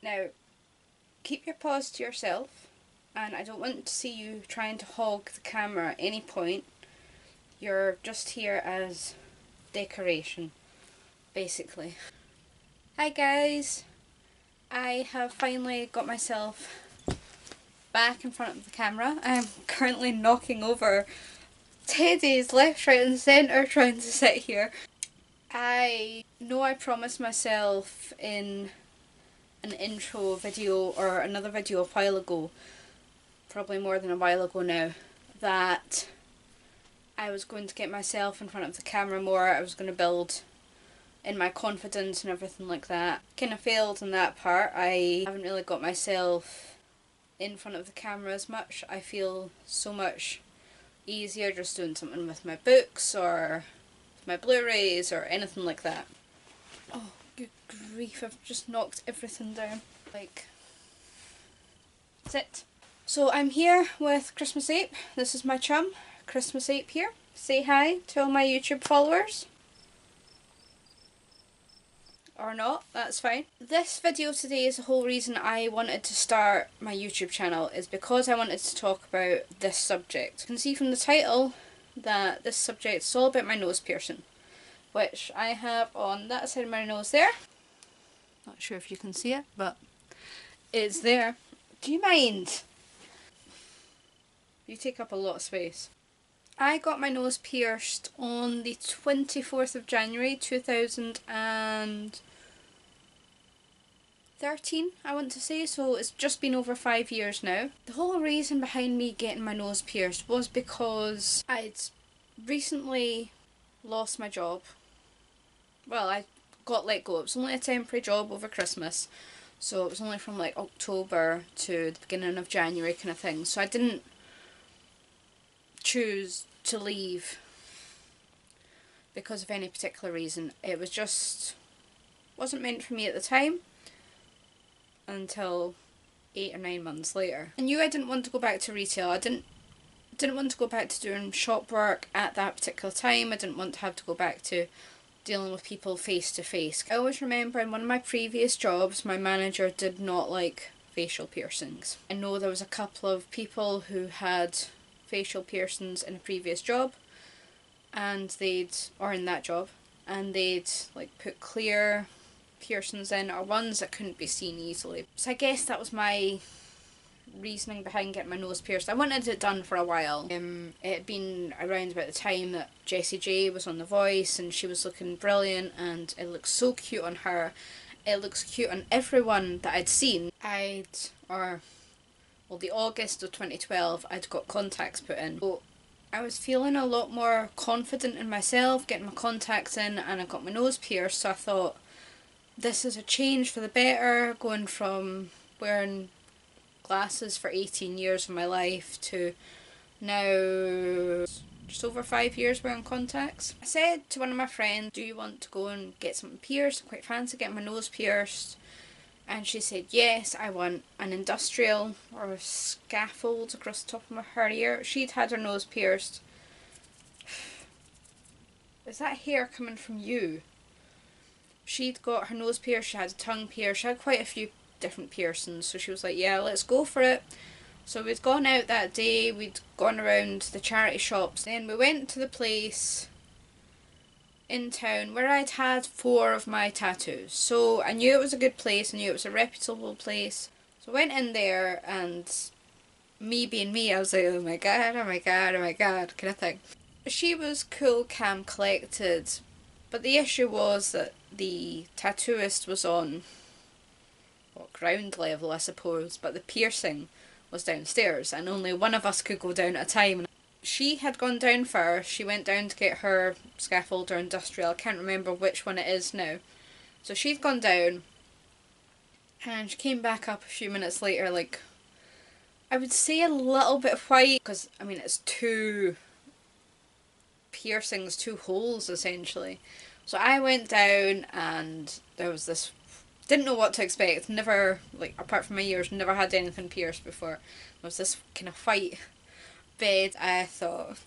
Now, keep your paws to yourself, and I don't want to see you trying to hog the camera at any point. You're just here as decoration, basically. Hi guys! I have finally got myself back in front of the camera. I'm currently knocking over teddies left, right and centre trying to sit here. I know I promised myself in an intro video or another video a while ago, probably more than a while ago now, that I was going to get myself in front of the camera more. I was going to build in my confidence and everything like that. Kind of failed in that part. I haven't really got myself in front of the camera as much. I feel so much easier just doing something with my books or my Blu-rays or anything like that. Oh, good grief, I've just knocked everything down. Like, sit. So I'm here with Christmas Ape. This is my chum, Christmas Ape here. Say hi to all my YouTube followers. Or not, that's fine. This video today is the whole reason I wanted to start my YouTube channel, is because I wanted to talk about this subject. You can see from the title that this subject is all about my nose piercing, which I have on that side of my nose there. Not sure if you can see it, but it's there. Do you mind? You take up a lot of space. I got my nose pierced on the 24th of January 2013, I want to say, so it's just been over 5 years now. The whole reason behind me getting my nose pierced was because I'd recently lost my job. Well, I got let go. It was only a temporary job over Christmas, so it was only from like October to the beginning of January kind of thing, so I didn't choose to leave because of any particular reason. It was just wasn't meant for me at the time until 8 or 9 months later. I knew I didn't want to go back to retail. I didn't want to go back to doing shop work at that particular time. I didn't want to have to go back to dealing with people face to face. I always remember in one of my previous jobs my manager did not like facial piercings. I know there was a couple of people who had facial piercings in a previous job, and they'd like put clear piercings in, or ones that couldn't be seen easily. So I guess that was my reasoning behind getting my nose pierced. I wanted it done for a while. It had been around about the time that Jessie J was on The Voice, and she was looking brilliant, and it looked so cute on her. It looks cute on everyone that I'd seen. The August of 2012, I'd got contacts put in. So I was feeling a lot more confident in myself, getting my contacts in, and I got my nose pierced, so I thought, this is a change for the better, going from wearing glasses for 18 years of my life to now just over 5 years wearing contacts. I said to one of my friends, do you want to go and get something pierced? I quite fancy getting my nose pierced. And she said, yes, I want an industrial or a scaffold across the top of her ear. She'd had her nose pierced. Is that hair coming from you? She'd got her nose pierced, she had a tongue pierced, she had quite a few different piercings, so she was like, yeah, let's go for it. So we'd gone out that day, we'd gone around the charity shops, then we went to the place in town where I'd had 4 of my tattoos. So I knew it was a good place, I knew it was a reputable place. So I went in there, and me being me, I was like, oh my god, oh my god, oh my god, kind of thing. She was cool, calm, collected, but the issue was that the tattooist was on ground level, I suppose, but the piercing was downstairs, and only one of us could go down at a time. She had gone down first. She went down to get her scaffold or industrial. I can't remember which one it is now. So she'd gone down, and she came back up a few minutes later, like, I would say a little bit white, because I mean it's 2 piercings, 2 holes essentially. So I went down, and there was this, didn't know what to expect, never, like, apart from my ears, never had anything pierced before. There was this kind of white bed. I thought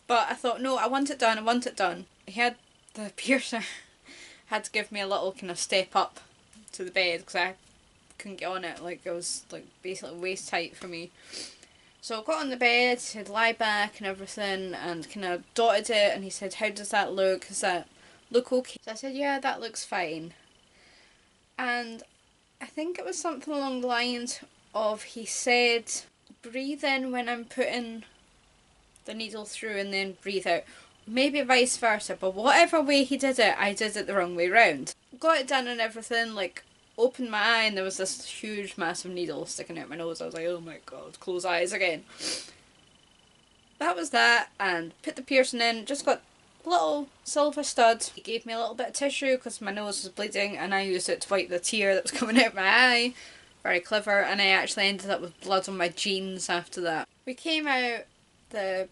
but I thought, no, I want it done. He had the piercer had to give me a little kind of step up to the bed because I couldn't get on it. Like, it was like basically waist height for me. So I got on the bed, he'd lie back and everything, and kind of dotted it, and he said, "How does that look? Does that look okay?" So I said, "Yeah, that looks fine." And I think it was something along the lines of, he said, "Breathe in when I'm putting the needle through and then breathe out." Maybe vice versa, but whatever way he did it, I did it the wrong way round. Got it done and everything, like, opened my eye and there was this huge massive needle sticking out my nose. I was like, oh my god, close eyes again. That was that, and put the piercing in, just got a little silver stud. He gave me a little bit of tissue because my nose was bleeding, and I used it to wipe the tear that was coming out of my eye. Very clever, and I actually ended up with blood on my jeans after that. We came out, the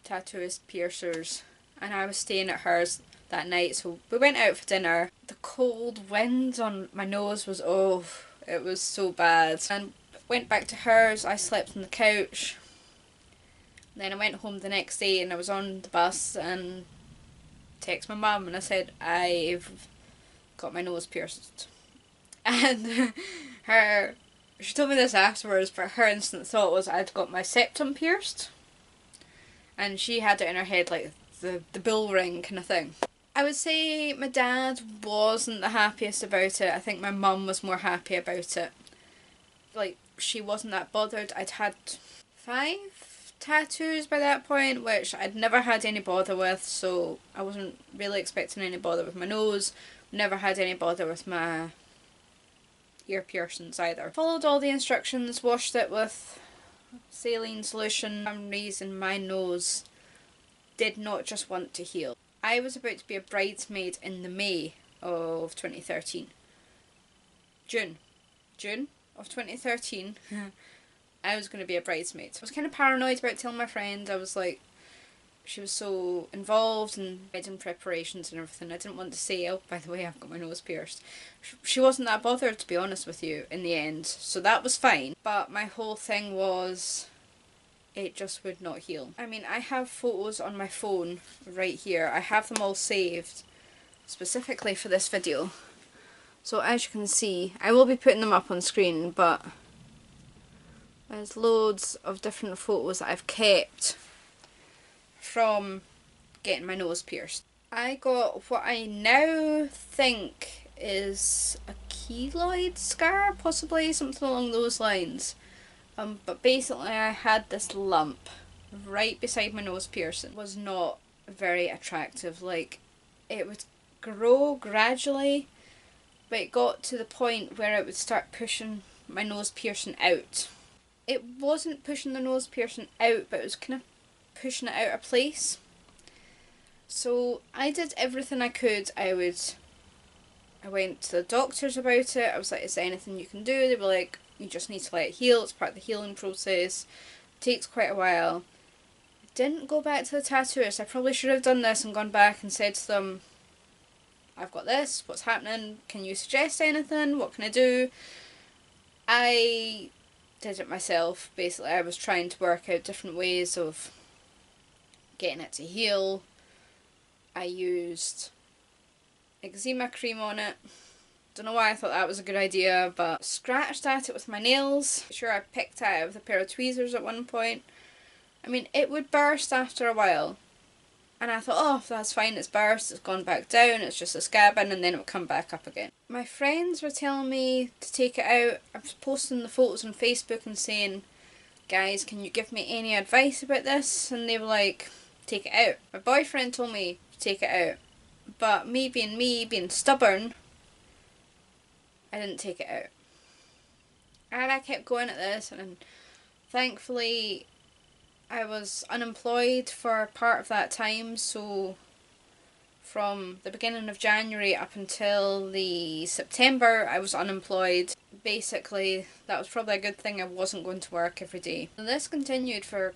tattooist piercers, and I was staying at hers that night, so we went out for dinner. The cold wind on my nose was, oh, it was so bad. And went back to hers, I slept on the couch. Then I went home the next day and I was on the bus and texted my mum and I said, "I've got my nose pierced." And she told me this afterwards, but her instant thought was I'd got my septum pierced. And she had it in her head like the bull ring kind of thing. I would say my dad wasn't the happiest about it. I think my mum was more happy about it. Like, she wasn't that bothered. I'd had 5 tattoos by that point, which I'd never had any bother with, so I wasn't really expecting any bother with my nose. Never had any bother with my ear piercings either. Followed all the instructions, washed it with saline solution. For some reason my nose did not just want to heal. I was about to be a bridesmaid in the May of 2013. June of 2013. I was going to be a bridesmaid. I was kind of paranoid about telling my friend. I was like, she was so involved in wedding preparations and everything. I didn't want to say, "Oh, by the way, I've got my nose pierced." She wasn't that bothered, to be honest with you, in the end. So that was fine. But my whole thing was, it just would not heal. I mean, I have photos on my phone right here. I have them all saved specifically for this video. So as you can see, I will be putting them up on screen, but there's loads of different photos that I've kept from getting my nose pierced. I got what I now think is a keloid scar, possibly, something along those lines. But basically I had this lump right beside my nose piercing. It was not very attractive. Like, it would grow gradually, but it got to the point where it would start pushing my nose piercing out. It wasn't pushing the nose piercing out, but it was kind of pushing it out of place. So I did everything I could. I went to the doctors about it. I was like, "Is there anything you can do?" They were like, "You just need to let it heal. It's part of the healing process. It takes quite a while." I didn't go back to the tattooist. I probably should have done this and gone back and said to them, "I've got this. What's happening? Can you suggest anything? What can I do?" I did it myself. Basically, I was trying to work out different ways of getting it to heal. I used eczema cream on it. Don't know why I thought that was a good idea, but scratched at it with my nails. Sure, I picked it out with a pair of tweezers at one point. I mean, it would burst after a while. And I thought, oh, that's fine, it's burst, it's gone back down, it's just a scabbing, and then it would come back up again. My friends were telling me to take it out. I was posting the photos on Facebook and saying, "Guys, can you give me any advice about this?" And they were like, "Take it out." My boyfriend told me to take it out. But me, being stubborn, I didn't take it out. And I kept going at this, and thankfully I was unemployed for part of that time, so from the beginning of January up until the September I was unemployed. Basically, that was probably a good thing. I wasn't going to work every day. And this continued for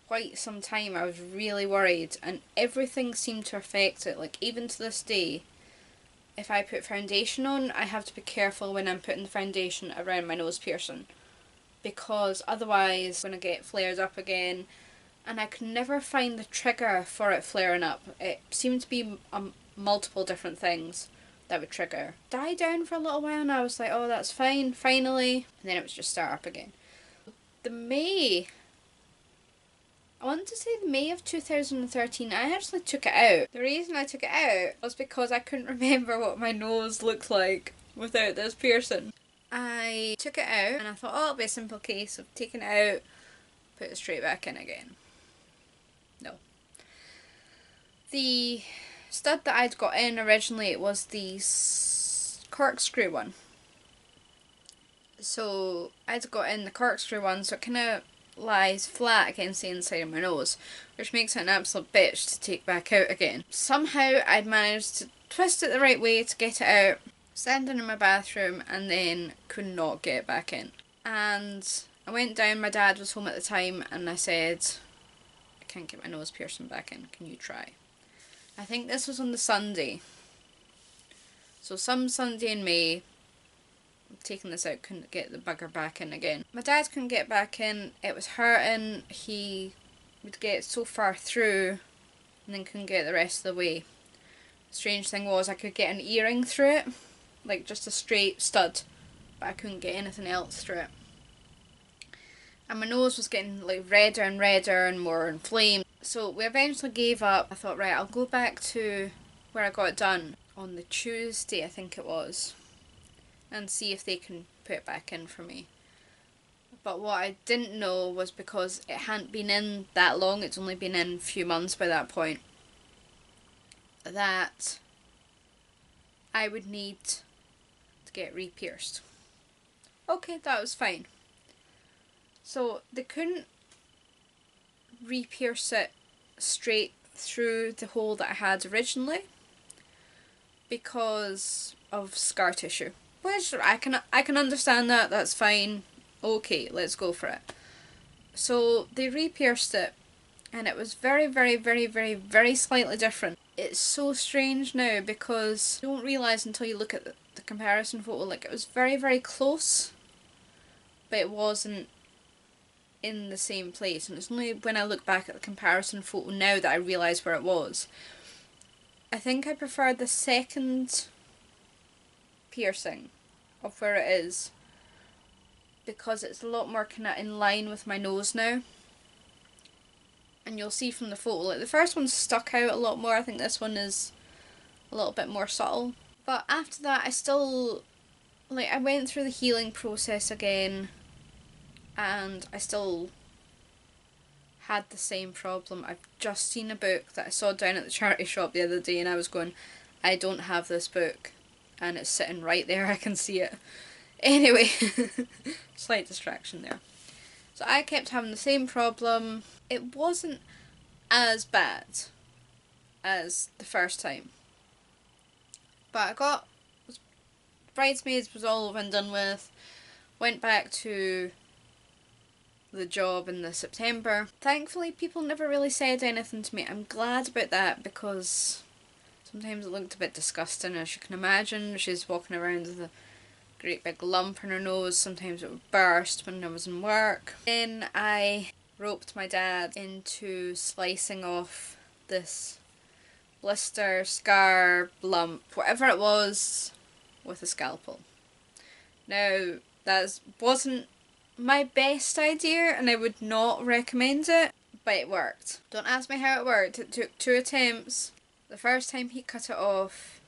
quite some time. I was really worried, and everything seemed to affect it. Like, even to this day, if I put foundation on, I have to be careful when I'm putting the foundation around my nose piercing, because otherwise I'm going to get flared up again, and I could never find the trigger for it flaring up. It seemed to be multiple different things. that would trigger. Die down for a little while and I was like, oh, that's fine, finally. And then it would just start up again. I want to say the May of 2013, I actually took it out. The reason I took it out was because I couldn't remember what my nose looked like without this piercing. I took it out and I thought, oh, it'll be a simple case of taking it out, put it straight back in again. No. The stud that I'd got in originally, it was the corkscrew one. So I'd got in the corkscrew one, so it kind of lies flat against the inside of my nose, which makes it an absolute bitch to take back out again. Somehow I'd managed to twist it the right way to get it out, stand in my bathroom, and then could not get it back in. And I went down, my dad was home at the time, and I said, I can't get my nose piercing back in, can you try? I think this was on the Sunday. So some Sunday in May, taking this out, couldn't get the bugger back in again. My dad couldn't get back in, it was hurting, he would get so far through and then couldn't get the rest of the way. The strange thing was I could get an earring through it, like just a straight stud, but I couldn't get anything else through it. And my nose was getting like redder and redder and more inflamed. So we eventually gave up. I thought, right, I'll go back to where I got it done on the Tuesday, I think it was, and see if they can put it back in for me. But what I didn't know was, because it hadn't been in that long, it's only been in a few months by that point, that I would need to get re-pierced. Okay, that was fine. So they couldn't re-pierce it straight through the hole that I had originally because of scar tissue. Which I can understand that, that's fine. Okay, let's go for it. So they re-pierced it and it was very, very, very, very, very slightly different. It's so strange now because you don't realise until you look at the comparison photo, like it was very, very close, but it wasn't in the same place, and it's only when I look back at the comparison photo now that I realise where it was. I think I prefer the second piercing of where it is because it's a lot more kind of in line with my nose now, and you'll see from the photo, like the first one stuck out a lot more. I think this one is a little bit more subtle, but after that I still, like, I went through the healing process again and I still had the same problem. I've just seen a book that I saw down at the charity shop the other day and I was going, I don't have this book, and it's sitting right there, I can see it. Anyway, slight distraction there. So I kept having the same problem. It wasn't as bad as the first time, but I got, bridesmaids was all over and done with, went back to the job in the September. Thankfully people never really said anything to me. I'm glad about that because sometimes it looked a bit disgusting, as you can imagine. She's walking around with a great big lump in her nose. Sometimes it would burst when I was in work. Then I roped my dad into slicing off this blister, scar, lump, whatever it was, with a scalpel. Now that wasn't my best idea and I would not recommend it, but it worked. Don't ask me how it worked. It took 2 attempts. The first time he cut it off,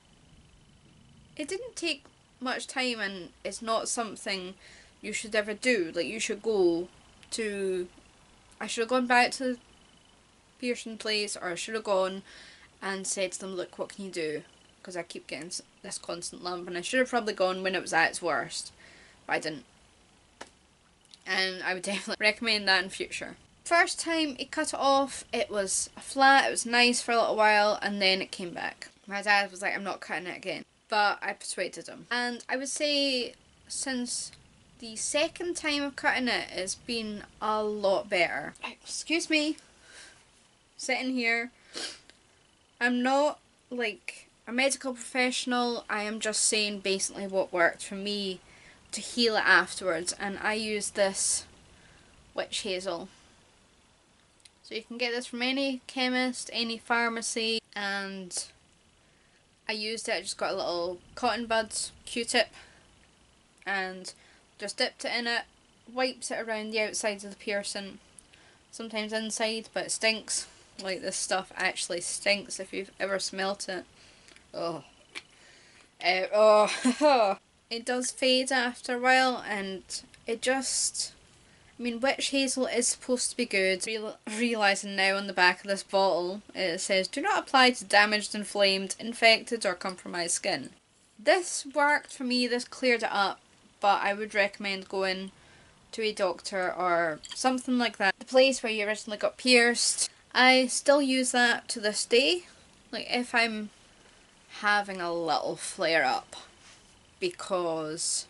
it didn't take much time, and it's not something you should ever do. Like, you should go to, I should have gone back to the piercing place, or I should have gone and said to them, look, what can you do? Because I keep getting this constant lump, and I should have probably gone when it was at its worst, but I didn't. And I would definitely recommend that in future. First time he cut it off, it was flat, it was nice for a little while, and then it came back. My dad was like, I'm not cutting it again. But I persuaded him. And I would say since the second time of cutting it, it's been a lot better. Excuse me. Sitting here. I'm not like a medical professional. I am just saying basically what worked for me to heal it afterwards, and I use this witch hazel. So you can get this from any chemist, any pharmacy, and I used it, I just got a little cotton bud Q-tip and just dipped it in it, wiped it around the outside of the piercing, sometimes inside, but it stinks. Like, this stuff actually stinks if you've ever smelt it. Oh. Oh. It does fade after a while, and it just... I mean, witch hazel is supposed to be good. Realising now on the back of this bottle, it says, do not apply to damaged, inflamed, infected or compromised skin. This worked for me, this cleared it up, but I would recommend going to a doctor or something like that. The place where you originally got pierced. I still use that to this day. Like, if I'm having a little flare up because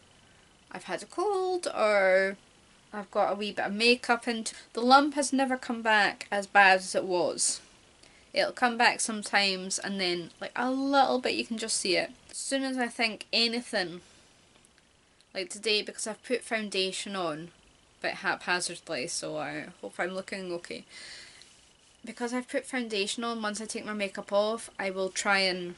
I've had a cold or I've got a wee bit of makeup into, the lump has never come back as bad as it was. It'll come back sometimes and then like a little bit you can just see it. As soon as I think anything, like today, because I've put foundation on but haphazardly, so I hope I'm looking okay. Because I've put foundation on, once I take my makeup off, I will try and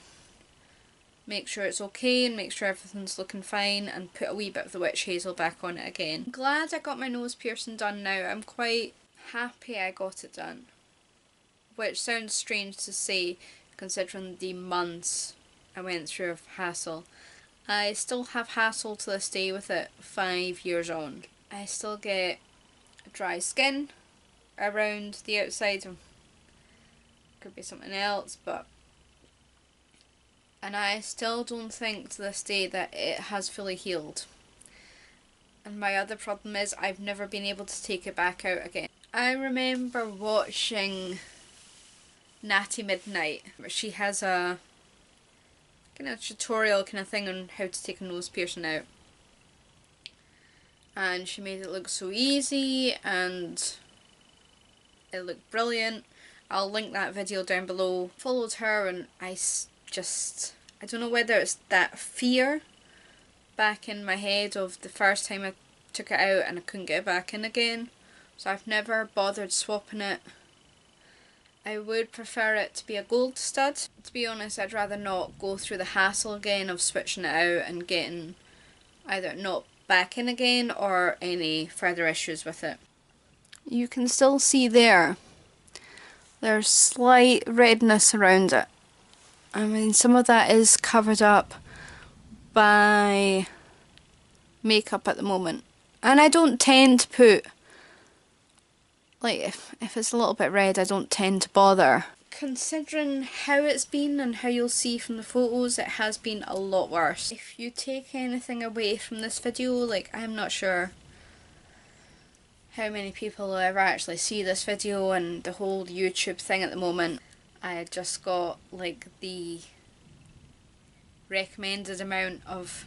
make sure it's okay and make sure everything's looking fine and put a wee bit of the witch hazel back on it again. I'm glad I got my nose piercing done now. I'm quite happy I got it done. Which sounds strange to say considering the months I went through of hassle. I still have hassle to this day with it 5 years on. I still get dry skin around the outside. Could be something else, but... And I still don't think to this day that it has fully healed. And my other problem is I've never been able to take it back out again. I remember watching Natty Midnight, where she has a kind of tutorial kind of thing on how to take a nose piercing out. And she made it look so easy and it looked brilliant. I'll link that video down below. Followed her and I don't know whether it's that fear back in my head of the first time I took it out and I couldn't get it back in again. So I've never bothered swapping it. I would prefer it to be a gold stud. To be honest, I'd rather not go through the hassle again of switching it out and getting either not back in again or any further issues with it. You can still see there's slight redness around it. I mean, some of that is covered up by makeup at the moment. And I don't tend to put, like, if it's a little bit red, I don't tend to bother. Considering how it's been and how you'll see from the photos, it has been a lot worse. If you take anything away from this video, like, I'm not sure how many people will ever actually see this video and the whole YouTube thing at the moment. I just got like the recommended amount of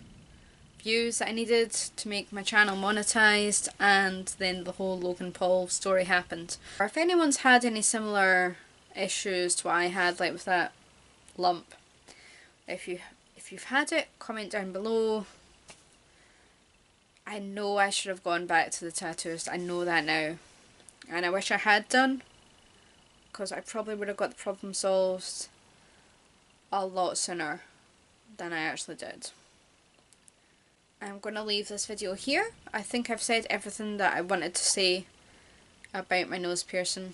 views that I needed to make my channel monetized, and then the whole Logan Paul story happened. Or if anyone's had any similar issues to what I had, like with that lump, if you've had it, comment down below. I know I should have gone back to the tattooist, I know that now, and I wish I had done, because I probably would have got the problem solved a lot sooner than I actually did. I'm going to leave this video here. I think I've said everything that I wanted to say about my nose piercing.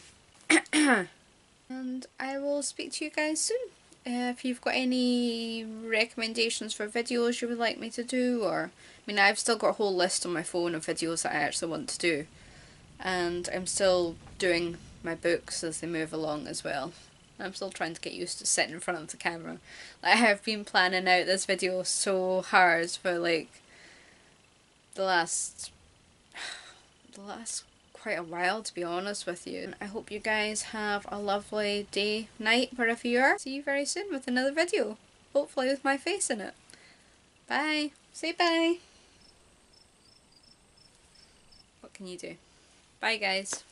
And I will speak to you guys soon. If you've got any recommendations for videos you would like me to do, or... I mean, I've still got a whole list on my phone of videos that I actually want to do. And I'm still doing my books as they move along as well. I'm still trying to get used to sitting in front of the camera. Like, I have been planning out this video so hard for like the last quite a while, to be honest with you. And I hope you guys have a lovely day, night, wherever you are. See you very soon with another video. Hopefully with my face in it. Bye. Say bye. What can you do? Bye guys.